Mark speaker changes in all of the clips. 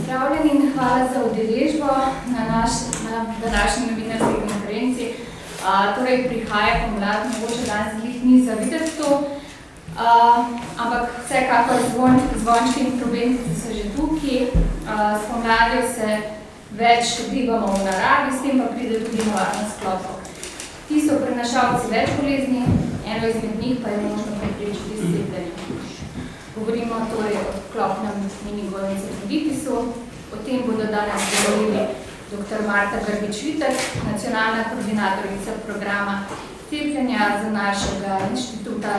Speaker 1: Pozdravljeni in hvala za udeležbo na današnji novinarski konferenci. Torej prihaja pomlad, mogoče danes glih ni za videti to, ampak vsekakor zvončki in trobentice so že tukaj. S pomladjo se več gibamo v naravi, s tem pa pride tudi nevarnost sklopov. Ti so prenašalci več bolezni, eno izmed njih pa je možno preprečiti s cepljenjem. Govorimo torej o klopnem meningojnem encefalitisu. O tem bodo danes govorili dr. Marta Grgič-Vitek, nacionalna koordinatorica programa cepljenja z našega Inštituta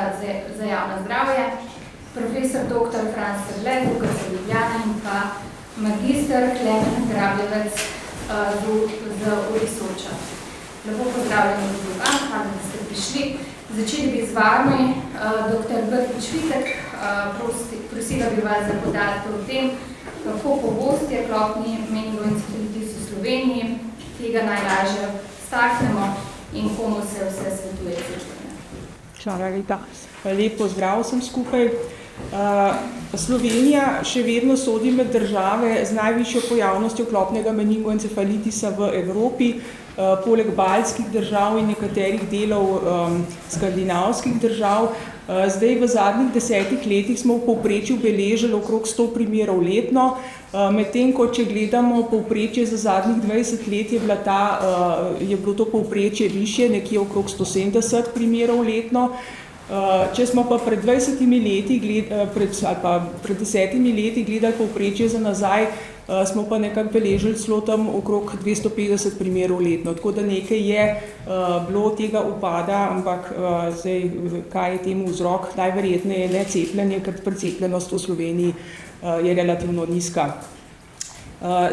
Speaker 1: za javno zdravje, profesor dr. Franc Sedle, tukaj za Ljubljana in pa magister Klemen Grabljevec z Urisoča. Lepo pozdravljeni tudi vam, hvala, da ste prišli. Začeli bi z vami, dr. Grgič-Vitek, prosila bi vas za podatke o tem, kako pogost je klopni meningoencefalitis v Sloveniji, tega najlažje staknemo in komu se vse svetuje cepljenje.
Speaker 2: Hvala lepa. Lep pozdrav vsem skupaj. Slovenija še vedno sodi med države z najvišjo pojavnostjo klopnega meningoencefalitisa v Evropi, poleg baltskih držav in nekaterih delov skandinavskih držav. Zdaj v zadnjih 10 letih smo v povprečju beležili okrog 100 primerov letno, medtem ko če gledamo povprečje za zadnjih 20 let je bilo to povprečje višje, nekje okrog 170 primerov letno. Če smo pa pred 20 leti, pred 10 leti gledali povprečje za nazaj, smo pa nekako beležili celo tam okrog 250 primerov letno. Tako da nekaj je bilo tega upada, ampak zdaj, kaj je temu vzrok? Najverjetneje ne cepljenje, ker precepljenost v Sloveniji je relativno nizka.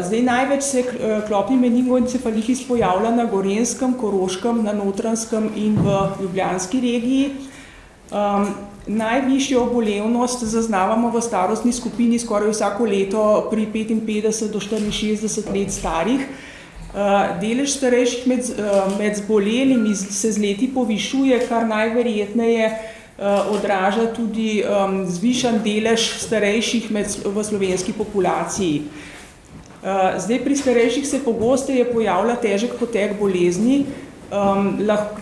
Speaker 2: Zdaj največ se klopni meningoencefalitis pojavlja na Gorenjskem, Koroškem, na Notranjskem in v Ljubljanski regiji. Najvišjo obolevnost zaznavamo v starostni skupini skoraj vsako leto pri 55 do 64 let starih. Delež starejših med zbolelimi se z leti povišuje, kar najverjetneje odraža tudi zvišan delež starejših v slovenski populaciji. Zdaj pri starejših se pogosteje pojavlja težek potek bolezni,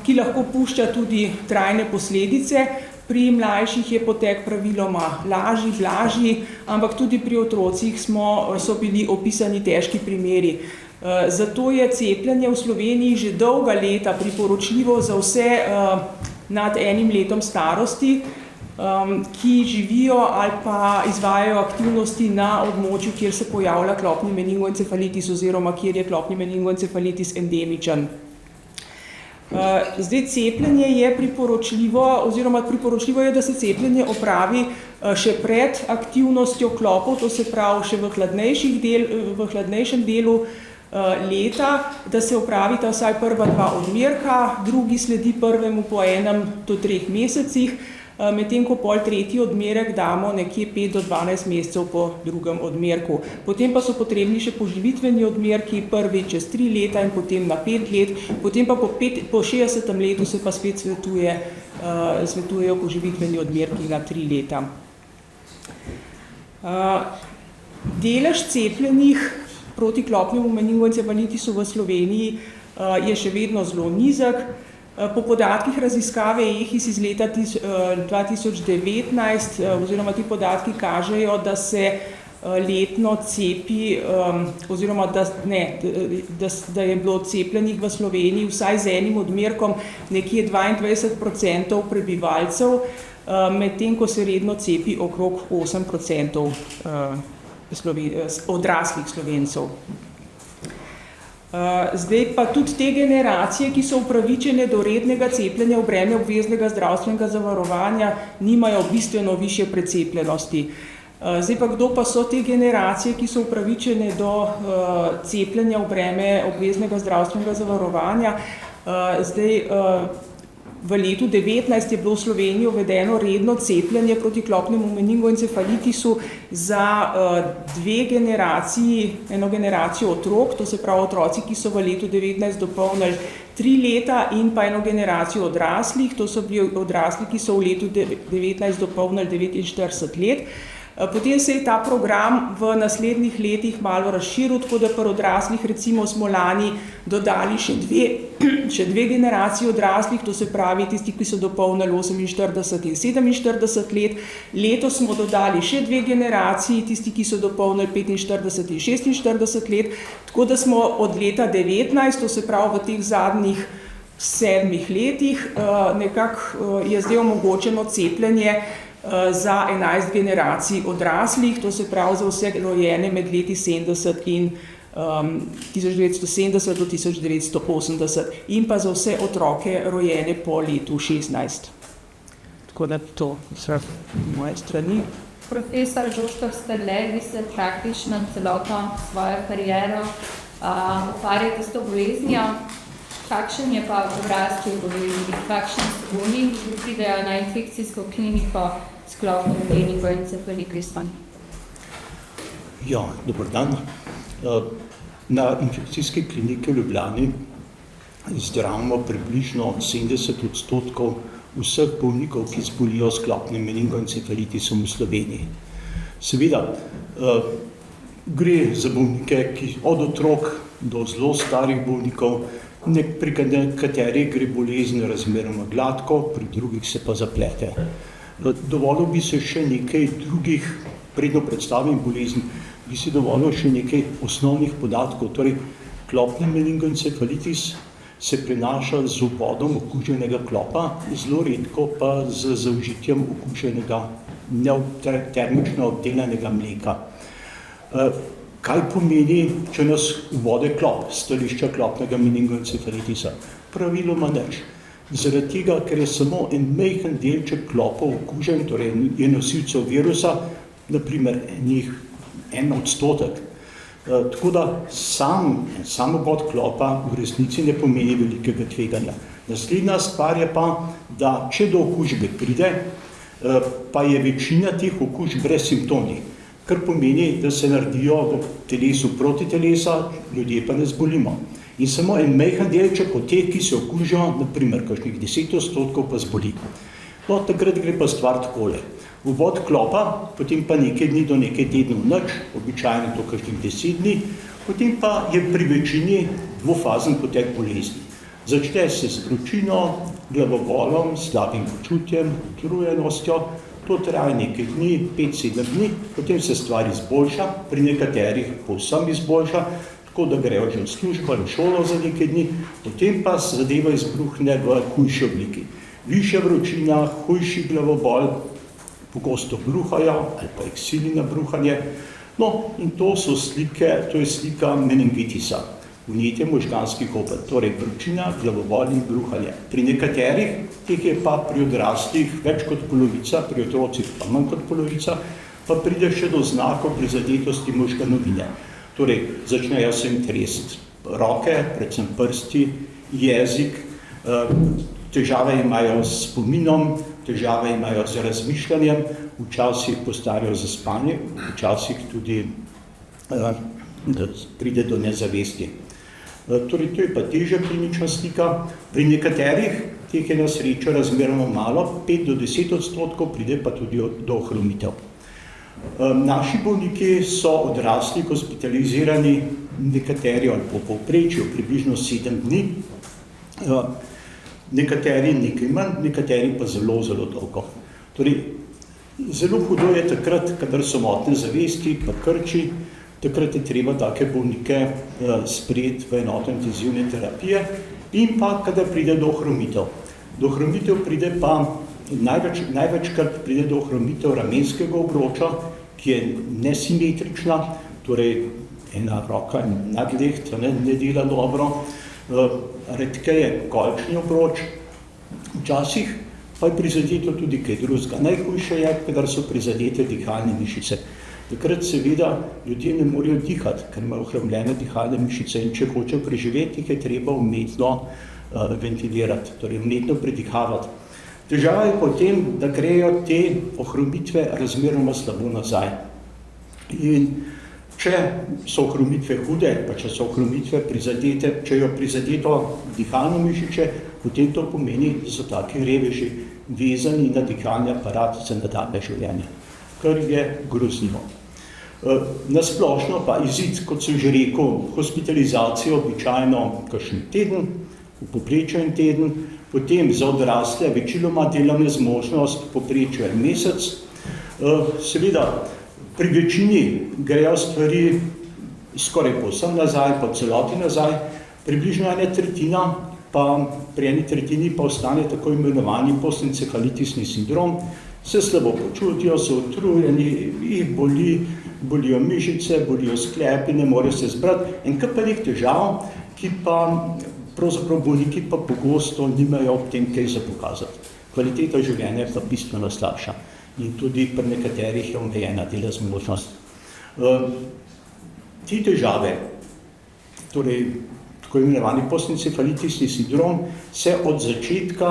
Speaker 2: ki lahko pušča tudi trajne posledice. Pri mlajših je potek praviloma blažji, ampak tudi pri otrocih so bili opisani težki primeri. Zato je cepljenje v Sloveniji že dolga leta priporočljivo za vse nad 1 letom starosti, ki živijo ali pa izvajajo aktivnosti na območju, kjer se pojavlja klopni meningoencefalitis oziroma kjer je klopni meningoencefalitis endemičen. Zdaj cepljenje je priporočljivo, oziroma priporočljivo je, da se cepljenje opravi še pred aktivnostjo klopov, to se pravi še v hladnejšem delu leta, da se opravita vsaj prva 2 odmerka, drugi sledi prvemu po 1 do 3 mesecih, medtem ko pol tretji odmerek damo nekje 5 do 12 mesecev po drugem odmerku. Potem pa so potrebni še poživitveni odmerki, prvi čez 3 leta in potem na 5 let, potem pa po 60. letu se pa spet svetujejo poživitveni odmerki na 3 leta. Delež cepljenih proti klopnemu meningoencefalitisu v Sloveniji je še vedno zelo nizek. Po podatkih raziskave EHIS iz leta 2019, oziroma ti podatki kažejo, da se letno cepi, oziroma da je bilo cepljenih v Sloveniji vsaj z enim odmerkom nekje 22% prebivalcev, medtem ko se redno cepi okrog 8% odraslih Slovencev. Zdaj pa tudi te generacije, ki so upravičene do rednega cepljenja v breme obveznega zdravstvenega zavarovanja, nimajo bistveno višje precepljenosti. Zdaj pa kdo pa so te generacije, ki so upravičene do cepljenja v breme obveznega zdravstvenega zavarovanja? Zdaj v letu 2019 je bilo v Sloveniji uvedeno redno cepljenje proti klopnemu meningoencefalitisu za 2 generaciji, eno generacijo otrok, to se pravi otroci, ki so v letu 2019 dopolnili 3 leta in pa eno generacijo odraslih, to so bili odrasli, ki so v letu 2019 dopolnili 49 let. Potem se je ta program v naslednjih letih malo razširil, tako da pri odraslih recimo smo lani dodali še dve generacije odraslih, to se pravi tisti, ki so dopolnili 48 in 47 let. Letos smo dodali še dve generaciji, tisti, ki so dopolnili 45 in 46 let, tako da smo od leta 19, to se pravi v teh zadnjih 7 letih, nekako je zdaj omogočeno cepljenje za 11 generacij odraslih, to se pravi za vse rojene med leti 70 in 1970 do 1980 in pa za vse otroke rojene po letu 16. Tako da to so moje strani.
Speaker 1: Profesor Žoštor Strle, vi ste praktično celotno svojo kariero ukvarjate s to boleznijo. Kakšen je pa obrazček bolezni, kakšen so bolniki, ki pridejo na infekcijsko kliniko s klopno meningoencefalitisom?
Speaker 3: Ja, dober dan. Na infekcijski kliniki v Ljubljani zdravimo približno 70% vseh bolnikov, ki zbolijo s klopnim meningoencefalitisom v Sloveniji. Seveda, gre za bolnike, ki od otrok do zelo starih bolnikov, pri katerih gre bolezen razmeroma gladko, pri drugih se pa zaplete. Dovolil bi se še nekaj drugih, predno predstavim bolezen, bi si dovolil še nekaj osnovnih podatkov. Torej, klopni meningoencefalitis se prenaša z vbodom okuženega klopa, zelo redko pa z zaužitjem okuženega termično obdelanega mleka. Kaj pomeni, če nas vbode klop, stališča klopnega meningoencefalitisa? Praviloma nič. Zaradi tega, ker je samo en majhen delček klopa okužen, torej je nosilcev virusa, naprimer 1%. Tako da sam vbod klopa v resnici ne pomeni velikega tveganja. Naslednja stvar je pa, da če do okužbe pride, pa je večina teh okužb brezsimptomnih, kar pomeni, da se naredijo v telesu protitelesa, ljudje pa ne zbolimo. In samo en majhen delček od teh, ki se okužijo, naprimer kakšnih 10% pa zboli. No, takrat gre pa stvar takole. Vbod klopa, potem pa nekaj dni do nekaj tednov nič, običajno to kakšnih 10 dni, potem pa je pri večini dvofazen potek bolezni. Začne se z vročino, glavobolom, slabim počutjem, utrujenostjo. To traja nekaj dni, 5-7 dni, potem se stvar izboljša, pri nekaterih povsem izboljša, tako da grejo že v službo ali šolo za nekaj dni, potem pa zadeva izbruhne v hujši obliki. Višja vročina, hujši glavobol, pogosto bruhajo ali pa jih sili na bruhanje. No, in to je slika meningitisa, vnetje možganskih opet, torej vročina, glavobol in bruhanje. Pri nekaterih teh je pa pri odraslih več kot polovica, pri otrocih pa manj kot polovica, pa pride še do znakov prizadetosti možganovine. Torej, začnejo se jim tresti roke, predvsem prsti, jezik, težave imajo s spominom, težave imajo z razmišljanjem, včasih postarajo za spanje, včasih tudi pride do nezavesti. Torej, to je pa težja klinična slika. Pri nekaterih teh je na srečo razmeroma malo, 5-10% pride pa tudi do ohromitev. Naši bolniki so odrasli hospitalizirani, nekateri ali po povprečju približno 7 dni, nekateri nekaj manj, nekateri pa zelo, zelo dolgo. Torej, zelo hudo je takrat, kadar so motne zavesti, pa krči, takrat je treba take bolnike sprejeti v enoto intenzivne terapije in pa, kadar pride do ohromitev. Do ohromitev pride pa, največkrat pride do ohromitev ramenskega obroča, ki je nesimetrična, torej ena roka nadleht ne dela dobro, redkeje kolčni obroč, včasih pa je prizadeto tudi kaj drugega. Najhujše je, kadar so prizadete dihalne mišice. Takrat seveda ljudje ne morejo dihati, ker imajo ohromljene dihalne mišice in če hočejo preživeti, jih je treba umetno ventilirati, torej umetno predihavati. Težava je potem, da grejo te ohromitve razmeroma slabo nazaj. In če so ohromitve hude, pa če so ohromitve prizadete, če jo prizadeto dihalno mišiče, potem to pomeni, da so taki reveži vezani na dihalni aparat za nadaljnje življenje. kar je grozljivo. Nasplošno pa izid, kot sem že rekel, hospitalizacijo običajno kakšen teden, v povprečju en teden, potem za odrasle večinoma delovna zmožnost v povprečju en mesec. Seveda, pri večini grejo stvari skoraj povsem nazaj, po celoti nazaj, približno ena tretjina, pa pri eni tretjini pa ostane tako imenovani postencefalitisni sindrom, se slabo počutijo, so utrujeni, jih bolijo mišice, bolijo sklepi, ne morejo se zbrati, en kup težav, ki pa pravzaprav bolniki pa pogosto nimajo ob tem kaj za pokazati. Kvaliteta življenja pa bistveno slabša in tudi pri nekaterih je omejena dela zmožnost. Ti težave, torej tako imenovani postencefalitisni sindrom, se od začetka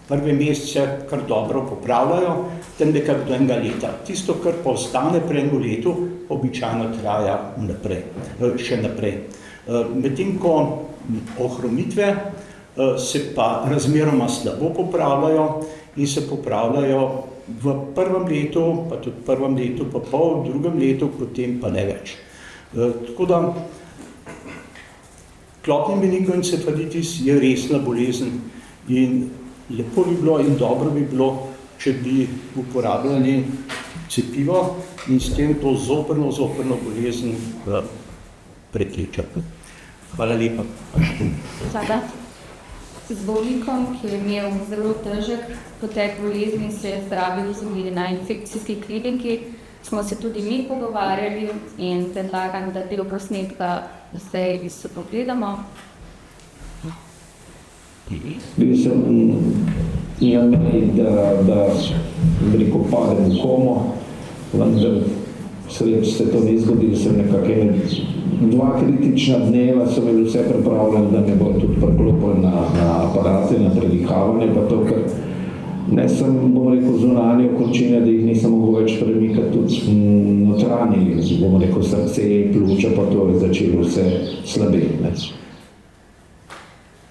Speaker 3: prve mesece kar dobro popravljajo, tem nekako do enega leta. Tisto, kar pa ostane pri enem letu, običajno traja še naprej. Medtem ko ohromitve se pa razmeroma slabo popravljajo in se popravljajo v prvem letu, pa tudi prvem letu pa pol, v drugem letu, potem pa ne več. Tako da klopni meningoencefalitis je resna bolezen in lepo bi bilo in dobro bi bilo, če bi uporabljali cepivo in s tem to zoprno bolezen preklečati. Hvala lepa.
Speaker 1: Hvala. Z bolnikom, ki je imel zelo težek potek bolezni, se je zdravil na infekcijski kliniki, smo se tudi mi pogovarjali in predlagam, da del posnetka zdaj pogledamo.
Speaker 4: Bil sem na meji, da padem v komo, vendar se to ni zgodilo, sem nekako 2 kritična dneva, so imeli vse pripravljeno, da me bo tudi priklopili na aparate, na predihavanje, pa to, ker ne sem, bom rekel, zunanje okončine, da jih nisem mogel več premikati, tudi notranji, bom rekel, srce in pljuča, pa to je začelo vse slabeti.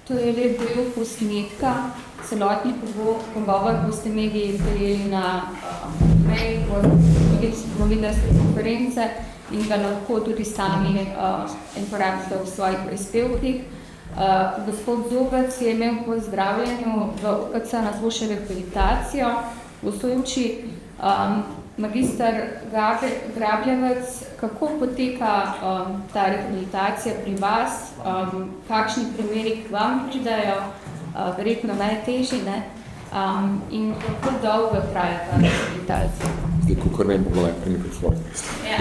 Speaker 1: To je lep del posnetka, celotni pogovor boste imeli na novinarske konference in ga lahko tudi sami uporabite v svojih prispevkih. Gospod Zobec je imel po zdravljenju v OKC na zvošče rehabilitacijo v Sojuči. Magister Grabljevec, kako poteka ta rehabilitacija pri vas? Kakšni primeri k vam pridajo? Verjetno najtežji, ne? In kako dolgo traja ta rehabilitacija?
Speaker 5: Zdaj, kakor ne bomo najprej mikrofon. Ne,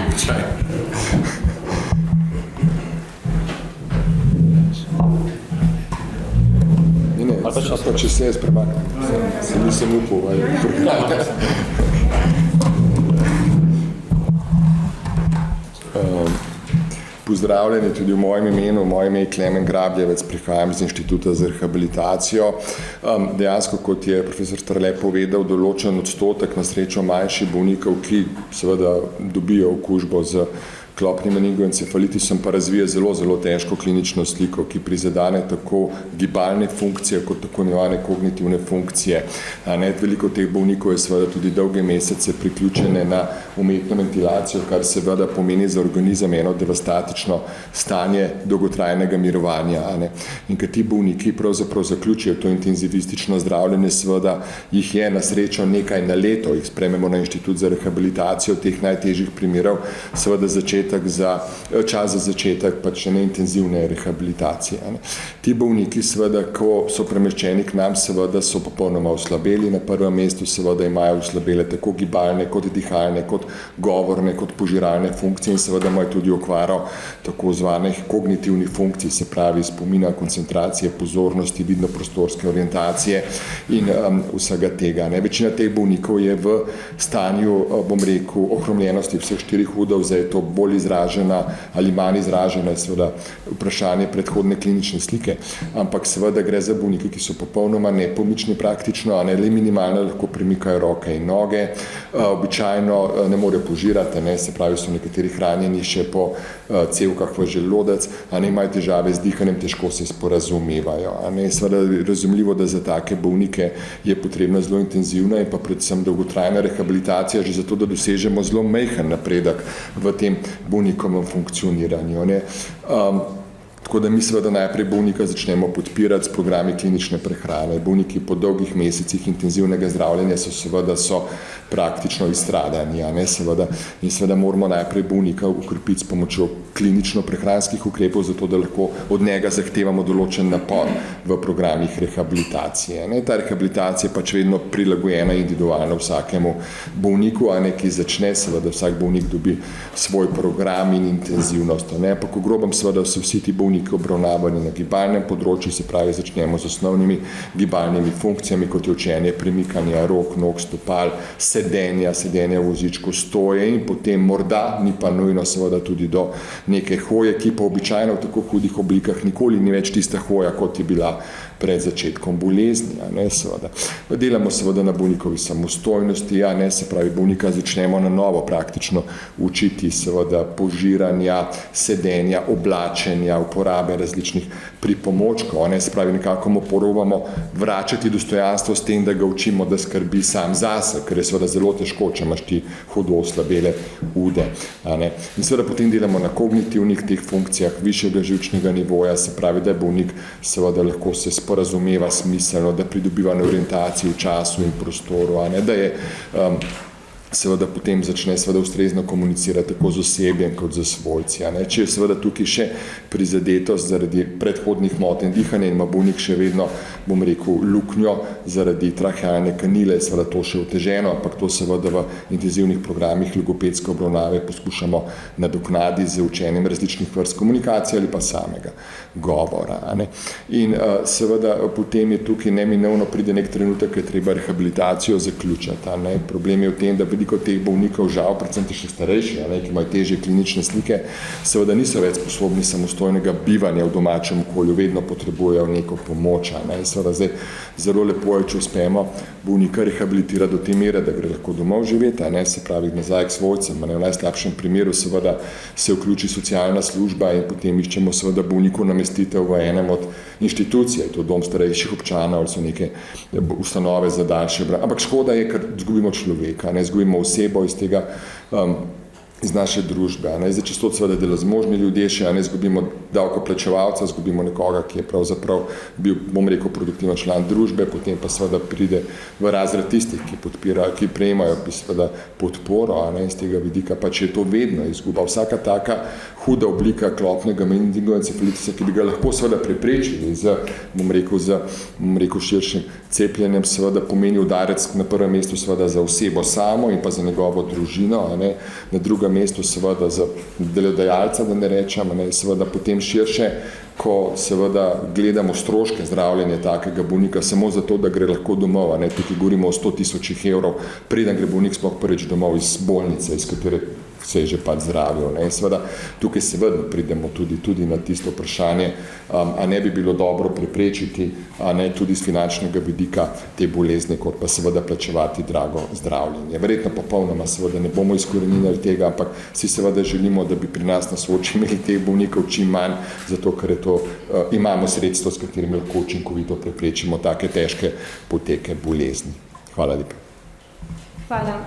Speaker 5: če se jaz premaknem, se nisem upal, Pozdravljeni tudi v mojem imenu, moje ime je Klemen Grabljevec, prihajam z Inštituta za rehabilitacijo. Dejansko, kot je profesor Strle povedal, določen odstotek na srečo manjših bolnikov, ki seveda dobijo okužbo z klopnim meningoencefalitisom, pa razvija zelo težko klinično sliko, ki prizadene tako gibalne funkcije kot tako imenovane kognitivne funkcije. Veliko teh bolnikov je seveda tudi dolge mesece priključene na umetno ventilacijo, kar seveda pomeni za organizem eno devastatično stanje dolgotrajnega mirovanja. In ker ti bolniki pravzaprav zaključijo to intenzivistično zdravljenje, seveda jih je na srečo nekaj na leto, jih sprememo na Inštitut za rehabilitacijo teh najtežjih primerov, seveda čas za začetek pač neintenzivne rehabilitacije. Ti bolniki seveda, ko so premeščeni k nam, seveda so popolnoma oslabeli. Na prvem mestu seveda imajo oslabele tako gibalne, kot dihalne, kot govorne, kot požiralne funkcije in seveda imajo tudi okvaro tako zvanih kognitivnih funkcij, se pravi spomina, koncentracije, pozornosti, vidno-prostorske orientacije in vsega tega. Večina teh bolnikov je v stanju, bom rekel, ohromljenosti vseh 4 udov, zdaj je to bolj bolj izražena ali manj izražena, je seveda vprašanje predhodne klinične slike, ampak seveda gre za bolnike, ki so popolnoma nepomični praktično, a ne le minimalno lahko premikajo roke in noge, običajno ne morejo požirati, ne, se pravi, so nekateri hranjeni še po cevkah v želodec, a ne, imajo težave z dihanjem, težko se sporazumevajo, a ne, seveda razumljivo, da za take bolnike je potrebna zelo intenzivna in pa predvsem dolgotrajna rehabilitacija, že zato, da dosežemo zelo majhen napredek v tem bolnikovem funkcioniranju, ne. Tako da mi seveda najprej bolnika začnemo podpirati s programi klinične prehrane. Bolniki po dolgih mesecih intenzivnega zdravljenja so praktično izstradani, a ne, seveda, in seveda moramo najprej bolnika ukrepiti s pomočjo klinično-prehranskih ukrepov, zato da lahko od njega zahtevamo določen napor v programih rehabilitacije. Ne. Ta rehabilitacija je pač vedno prilagojena individualno vsakemu bolniku, a ne, ki začne, seveda vsak bolnik dobi svoj program in intenzivnost, ne, pa ko grobam seveda so vsi ti bolniki obravnavani na gibalnem področju, se pravi, začnemo z osnovnimi gibalnimi funkcijami, kot je učenje premikanja rok, nog, stopal, sedenja v vozičku, stoje in potem morda, ni pa nujno seveda tudi do neke hoje, ki pa običajno v tako hudih oblikah nikoli ni več tista hoja, kot je bila pred začetkom bolezni, a ne, seveda. Delamo seveda na bolnikovi samostojnosti, a ne, se pravi, bolnika začnemo na novo praktično učiti seveda požiranja, sedenja, oblačenja, uporabe različnih pripomočkov, a ne, se pravi, nekako mu probamo vračati dostojanstvo s tem, da ga učimo, da skrbi sam zase, ker je seveda zelo težko, če imaš ti hudo oslabele ude, a ne. In seveda potem delamo na kognitivnih teh funkcijah višjega živčnega nivoja, se pravi, da je bolnik seveda lahko se sporazumeva smiselno, da pridobiva na orientaciji v času in prostoru, a ne, da je seveda potem začne seveda ustrezno komunicirati tako z osebjem kot z svojci, a ne. Če je seveda tukaj še prizadetost zaradi predhodnih motenj dihanja in ima bolnik še vedno, bom rekel, luknjo zaradi trahealne kanile, seveda to še oteženo, ampak to seveda v intenzivnih programih logopedske obravnave poskušamo nadoknaditi z učenjem različnih vrst komunikacije ali pa samega govora, a ne. In seveda potem je tukaj neminovno pride nek trenutek, ko je treba rehabilitacijo zaključiti, a ne. Problem je v tem, da veliko teh bolnikov, žal, predvsem še starejši, a ne, ki imajo težje klinične slike, seveda niso več sposobni samostojnega bivanja v domačem okolju, vedno potrebujejo neko pomoč, a ne. Seveda zdaj zelo lepo je, če uspemo bolnika rehabilitirati do te mere, da gre lahko domov živeti, a ne, se pravi nazaj k svojcem, a ne. V najslabšem primeru seveda se vključi socialna služba in potem iščemo seveda bolniku namestitev v enem od inštitucij, to dom starejših občanov ali so neke ustanove za daljše, ampak škoda je, ker izgubimo človeka, ne, izgubimo osebo iz tega, iz naše družbe, a ne, zdaj čisto seveda delo zmožni ljudje še, a ne, izgubimo davkoplačevalca, izgubimo nekoga, ki je pravzaprav bil, bom rekel, produktiven član družbe, potem pa seveda pride v razred tistih, ki podpirajo, ki prejemajo seveda podporo, a ne, iz tega vidika, pač je to vedno izguba. Vsaka taka huda oblika klopnega meningoencefalitisa, ki bi ga lahko seveda preprečili z, bom rekel, širšim cepljenjem, seveda pomeni udarec na prvem mestu seveda za osebo samo in pa za njegovo družino, a ne, na drugem mestu seveda za delodajalca, da ne rečem, a ne, seveda potem širše, ko seveda gledamo stroške zdravljenja takega bolnika samo zato, da gre lahko domov, a ne, tukaj govorimo o 100.000 evrov, preden gre bolnik sploh prvič domov iz bolnice, iz katere se je že pač zdravil, ne, in seveda tukaj seveda pridemo tudi na tisto vprašanje, a ne bi bilo dobro preprečiti, a ne, tudi z finančnega vidika te bolezni, kot pa seveda plačevati drago zdravljenje. Verjetno popolnoma seveda ne bomo izkoreninili tega, ampak si seveda želimo, da bi pri nas na Soči imeli teh bolnikov čim manj, zato ker je to, imamo sredstvo, s katerim lahko učinkovito preprečimo take težke poteke bolezni. Hvala lepa.
Speaker 6: Hvala.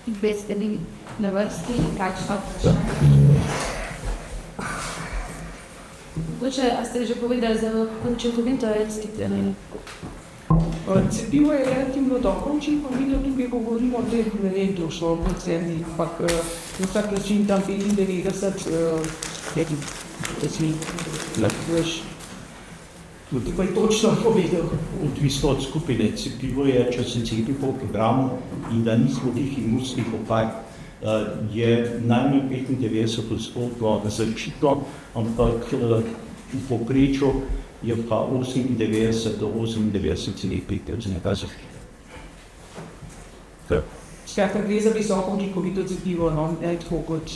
Speaker 6: Beste li na vrsti, kakšno vprašanje? Mogoče, a ste že povedali za učinkovito cepljenje?
Speaker 2: Cepivo je relativno dobro učinkovito, tukaj govorimo o dveh preventiv, so procenti, ampak na vsak način tam 95, da si lahko veš. Tukaj točno povedal.
Speaker 3: Odvisno od skupine. Cepivo je, če se cepi po programu in da nismo tih imunskih opaj, je najmanj 95% zaščitno, ampak v povprečju je pa 98 do 98,5% zaščitno.
Speaker 2: Skratka, gre za visoko učinkovito cepivo, no, ne tako kot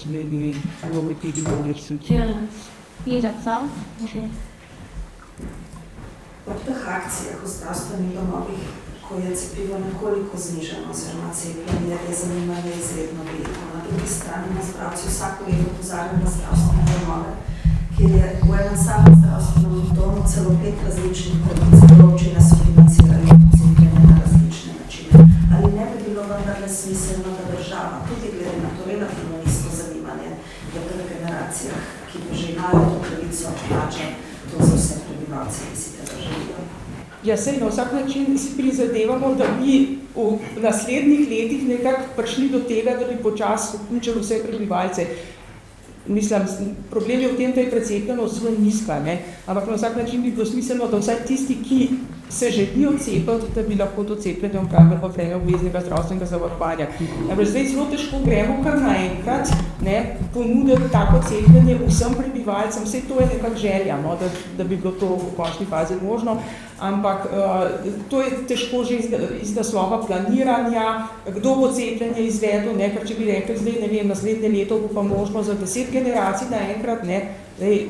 Speaker 7: Ob teh akcijah v zdravstvenih domovih, ko je cepivo nekoliko znižano, oziroma cepljenje, je zanimanje izredno veliko. Na drugi strani na zdravci vsako leto opozarjajo na zdravstvene domove, kjer je v enem samem zdravstvenem domu celo 5 različnih pravic, občine so financirali cepljenje na različne načine. Ali ne bi bilo vendarle smiselno, da država, tudi glede na to relativno nizko zanimanje v teh generacijah, ki pa že imajo to pravico, plača to za vse prebivalce, ki si tega želijo?
Speaker 2: Ja, sej na vsak način si prizadevamo, da bi v naslednjih letih nekako prišli do tega, da bi počasi vključili vse prebivalce. Mislim, problem je v tem, da je precepljenost zelo nizka, ne? Ampak na vsak način bi bilo smiselno, da vsaj tisti, ki se želijo cepiti, da bi lahko to cepljenje opravili po vreme obveznega zdravstvenega zavarovanja. Zdaj zelo težko gremo kar naenkrat, ne, ponuditi tako cepljenje vsem prebivalcem, vse to je nekak želja, no, da bi bilo to v končni fazi možno, ampak to je težko že iz naslova planiranja, kdo bo cepljenje izvedel, ne, ker če bi rekli zdaj, ne vem, naslednje leto bo pa možno za 10 generacij naenkrat, ne, zdaj,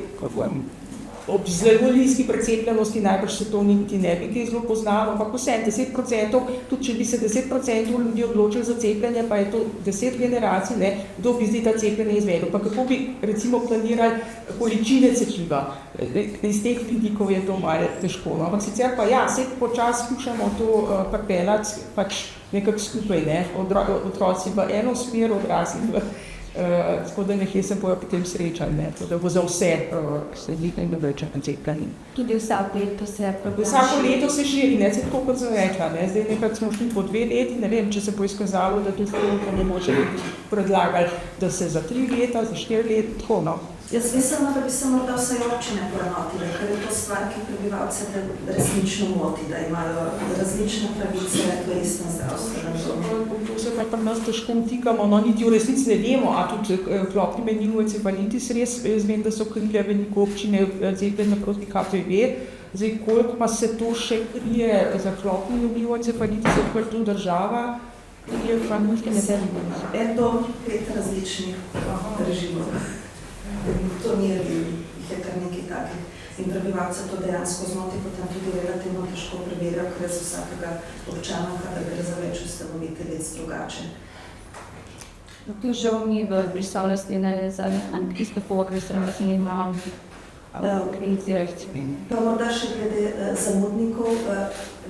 Speaker 2: ob zelo nizki precepljenosti najbrž se to niti ne bi kaj zelo poznalo, ampak vsem 10%, tudi če bi se 10% ljudi odločili za cepljenje, pa je to 10 generacij, ne, kdo bi zdaj ta cepljenje izvedel, pa kako bi recimo planirali količine cepiva. Iz teh vidikov je to malo težko, ampak sicer pa ja, se počasi skušamo to pripeljati pač nekako skupaj, ne, otroci v eno smer, odrasli v tako da nekje se bojo potem srečali, ne, da bo za vse slednik in več cepljenje.
Speaker 6: Tudi vsako leto se program.
Speaker 2: Vsako leto se širi, ne, se tako kot sem rekla, ne, zdaj nekaj smo šli po 2 leti, ne vem, če se bo izkazalo, da tudi to ne moče predlagali, da se za 3 leta, za 4 leta, tako, no.
Speaker 7: Jaz mislim, da bi se morda vsaj občine poenotile, ker je to stvar, ki prebivalce resnično moti, da imajo različne pravice v istem zdravstvenem domu.
Speaker 2: To se pa pri nas težko vtikamo, no niti v resnici ne vemo, a tudi klopni meningoencefalitis res, jaz vem, da so krile veliko občine cepljenja proti HPV, zdaj koliko pa se to še krije za klopni meningoencefalitis, je pa tu država, je pa nekaj ne vem.
Speaker 7: En dom, 5 različnih režimov. To ni redil, jih je kar nekaj takih in prebivalce to dejansko zmoti, potem tudi relativno težko preverjajo, ker je z vsakega občana, kadar gre za več ustanoviteljic drugače.
Speaker 6: Tu žal mi v prisotnosti ne za angliške pogre, sem vas ne imam kritizirati.
Speaker 7: Pa morda še glede zamudnikov,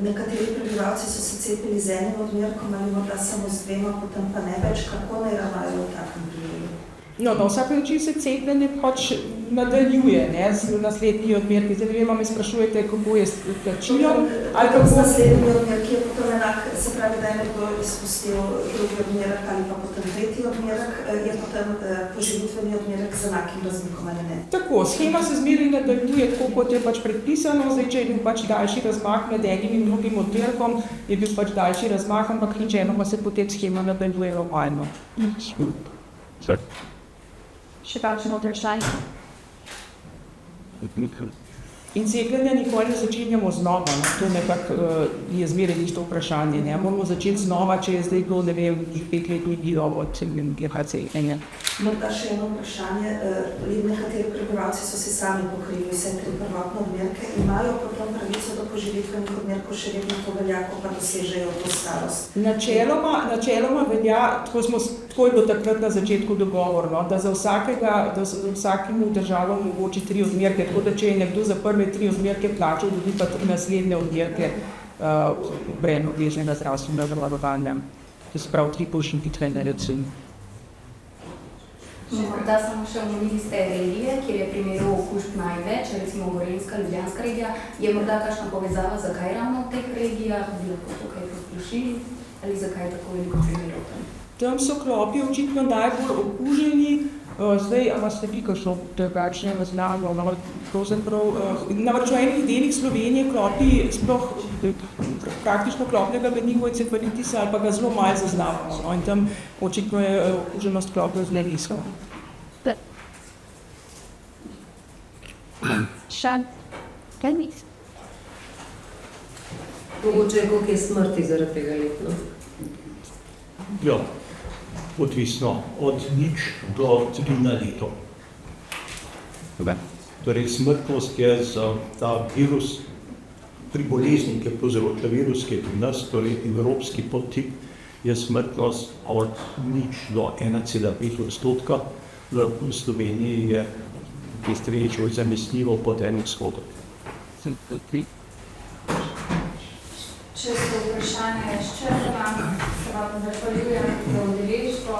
Speaker 7: nekateri prebivalci so se cepili z enim odmerkom ali morda samo z 2, potem pa ne več, kako naj ravnajo v takem primeru?
Speaker 2: No, na vsak način se cepljenje pač nadaljuje, ne, z naslednji odmerki. Zdaj ne vem, me sprašujete, kako je s plačilom, ali kako
Speaker 7: z naslednji odmerki je potem enak, se pravi, da je nekdo izpustil drugi odmerek ali pa potem tretji odmerek, je potem poživitveni odmerek z enakim razmikom ali ne?
Speaker 2: Tako, shema se zmeraj nadaljuje tako, kot je pač predpisano, zdaj, če je bil pač daljši razmah med enim in drugim odmerkom, je bil pač daljši razmah, ampak ničenoma se potem shema nadaljuje normalno.
Speaker 6: Še kakšno vprašanje?
Speaker 2: In cepljenja nikoli ne začenjamo znova, no. To nekako je zmeraj isto vprašanje, ne. Moramo začeti znova, če je zdaj bilo, ne vem, 5 let ni bilo od cepljenja.
Speaker 7: Morda še eno vprašanje, nekateri prebivalci so si sami pokrili vse 3 prvotne odmerke, imajo potem pravico do poživitvenih odmerkov, še vedno to velja, ko pa dosežejo to starost? Načeloma
Speaker 2: velja, tako je bilo takrat na začetku dogovor, no, da za vsakemu državo omogoči 3 odmerke, tako da če je nekdo za prve 3 odmerke plačal, dobi pa 3 naslednje odmerke brez obveznega zdravstvenega zavarovanja. To se pravi 3 pošiljitve recimo.
Speaker 8: Morda samo še omenili ste regije, kjer je primerov okužb največ, recimo Gorenjska, Ljubljanska regija. Je morda kakšna povezava, zakaj ravno v teh regijah, bi lahko tukaj posplošili, ali zakaj tako veliko primerov tam?
Speaker 2: Tam so klopi očitno najbolj okuženi, zdaj, a vas ne bi kakšno drugačne znamo, namreč v enih delih Slovenije klopi sploh praktično klopnega meningoencefalitisa ali pa ga zelo malo zaznavamo, no, in tam očitno je okuženost klopov zelo nizka.
Speaker 6: Šan, kaj misli?
Speaker 9: Mogoče koliko je smrti zaradi tega letno?
Speaker 3: Ja, odvisno od 0 do 3 na leto. Torej, smrtnost je za ta virus, pri bolezni, ki povzroča virus, ki je pri nas, torej evropski podtip, je smrtnost od 0 do 1,5%. V Sloveniji je te streče zanesljivo pod 1 odstotek.
Speaker 1: Če so vprašanje izčrpana, se vam zahvaljujem za udeležbo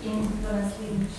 Speaker 1: in do naslednjič.